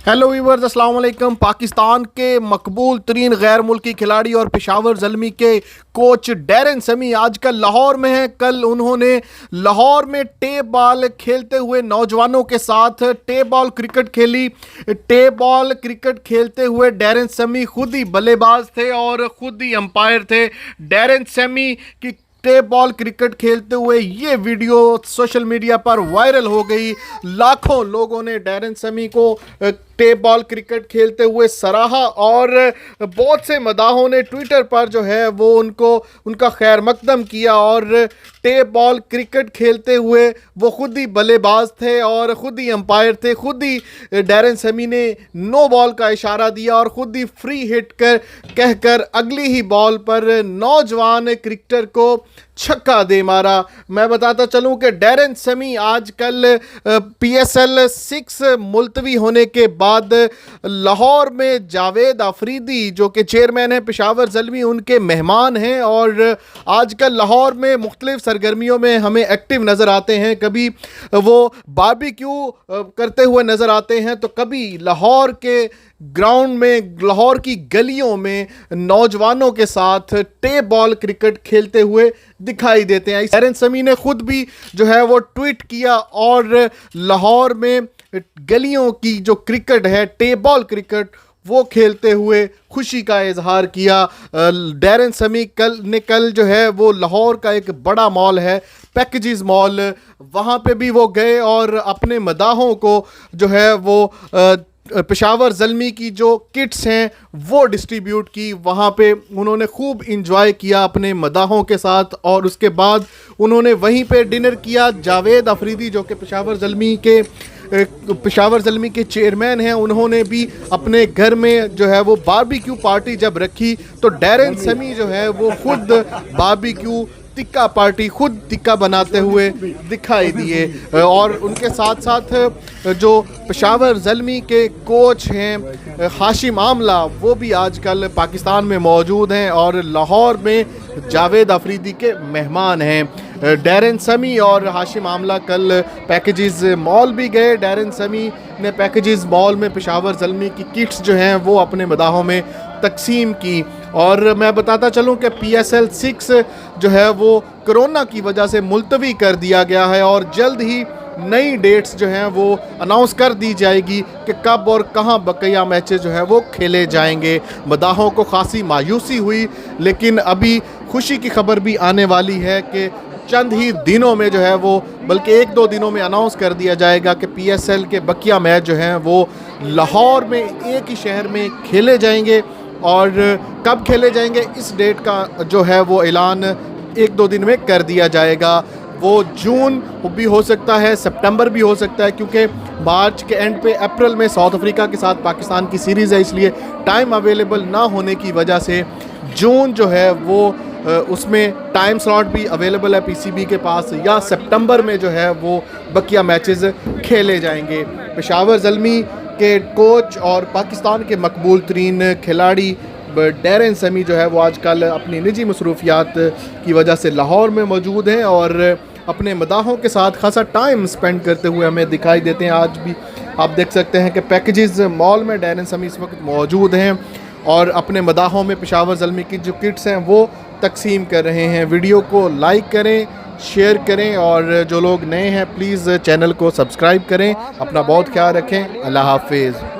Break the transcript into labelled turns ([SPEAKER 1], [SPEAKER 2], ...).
[SPEAKER 1] Hello viewers, अस्सलाम वालेकुम। पाकिस्तान के मकबूल तरीन गैर मुल्की खिलाड़ी और पेशावर ज़ल्मी के कोच डैरेन समी आजकल लाहौर में हैं। कल उन्होंने लाहौर में टेप बॉल खेलते हुए नौजवानों के साथ टेप बॉल क्रिकेट खेली। टेप बॉल क्रिकेट खेलते हुए डैरेन समी खुद ही बल्लेबाज थे और खुद ही अंपायर थे। डैरेन समी की टेप बॉल क्रिकेट खेलते हुए ये वीडियो सोशल मीडिया पर वायरल हो गई। लाखों लोगों ने डैरेन समी को टेप बॉल क्रिकेट खेलते हुए सराहा और बहुत से मदाहों ने ट्विटर पर जो है वो उनका खैर मकदम किया। और टेप बॉल क्रिकेट खेलते हुए वो खुद ही बल्लेबाज थे और खुद ही अंपायर थे। खुद ही डैरेन समी ने नो बॉल का इशारा दिया और खुद ही फ्री हिट कहकर अगली ही बॉल पर नौजवान क्रिकेटर को छक्का दे मारा। मैं बताता चलूं कि डैरेन समी आजकल PSL 6 मुलतवी होने के बाद लाहौर में जावेद अफरीदी जो कि चेयरमैन है पेशावर ज़ल्मी उनके मेहमान हैं और आजकल लाहौर में मुख्तलिफ सरगर्मियों में हमें एक्टिव नज़र आते हैं। कभी वो बारबेक्यू करते हुए नज़र आते हैं तो कभी लाहौर के ग्राउंड में, लाहौर की गलियों में नौजवानों के साथ टेप बॉल क्रिकेट खेलते हुए दिखाई देते हैं। डैरेन समी ने खुद भी जो है वो ट्वीट किया और लाहौर में गलियों की जो क्रिकेट है, टेप बॉल क्रिकेट, वो खेलते हुए खुशी का इजहार किया। डैरेन समी कल जो है वो लाहौर का एक बड़ा मॉल है पैकेजेस मॉल, वहाँ पे भी वो गए और अपने मदाहों को जो है वो पेशावर ज़ल्मी की जो किट्स हैं वो डिस्ट्रीब्यूट की। वहाँ पे उन्होंने खूब इंजॉय किया अपने मदाहों के साथ और उसके बाद उन्होंने वहीं पे डिनर किया। जावेद अफरीदी जो कि पेशावर ज़ल्मी के चेयरमैन हैं, उन्होंने भी अपने घर में जो है वो बारबेक्यू पार्टी जब रखी तो डैरेन समी जो है वो खुद बारबेक्यू टिक्का पार्टी, खुद टिक्का बनाते हुए दिखाई दिए। और उनके साथ साथ जो पेशावर ज़ल्मी के कोच हैं हाशिम आमला, वो भी आजकल पाकिस्तान में मौजूद हैं और लाहौर में जावेद अफरीदी के मेहमान हैं। डैरेन समी और हाशिम आमला कल पैकेजेस मॉल भी गए। डैरेन समी ने पैकेजेस मॉल में पेशावर ज़ल्मी की किट्स जो हैं वो अपने मदाहों में तकसीम की। और मैं बताता चलूं कि PSL 6 जो है वो कोरोना की वजह से मुलतवी कर दिया गया है और जल्द ही नई डेट्स जो हैं वो अनाउंस कर दी जाएगी कि कब और कहां बकिया मैचेस जो है वो खेले जाएंगे। मदाहों को खासी मायूसी हुई, लेकिन अभी खुशी की खबर भी आने वाली है कि चंद ही दिनों में जो है वो, बल्कि 1-2 दिनों में अनाउंस कर दिया जाएगा कि PSL के बकिया मैच जो हैं वो लाहौर में एक ही शहर में खेले जाएंगे। और कब खेले जाएंगे इस डेट का जो है वो ऐलान 1-2 दिन में कर दिया जाएगा। वो जून भी हो सकता है, सितंबर भी हो सकता है, क्योंकि मार्च के एंड पे अप्रैल में साउथ अफ्रीका के साथ पाकिस्तान की सीरीज़ है, इसलिए टाइम अवेलेबल ना होने की वजह से जून जो है वो उसमें टाइम स्लॉट भी अवेलेबल है PCB के पास, या सितंबर में जो है वो बकिया मैचेस खेले जाएंगे। पेशावर ज़ल्मी के कोच और पाकिस्तान के मकबूल तरीन खिलाड़ी डैरेन समी जो है वो आजकल अपनी निजी मसरूफियात की वजह से लाहौर में मौजूद हैं और अपने मदाहों के साथ खासा टाइम स्पेंड करते हुए हमें दिखाई देते हैं। आज भी आप देख सकते हैं कि पैकेजेस मॉल में डैरेन समी इस वक्त मौजूद हैं और अपने मदाहों में पेशावर ज़ल्मी की जो किट्स हैं वो तकसीम कर रहे हैं। वीडियो को लाइक करें, शेयर करें और जो लोग नए हैं प्लीज़ चैनल को सब्सक्राइब करें। अपना बहुत ख्याल रखें। अल्लाह हाफिज़।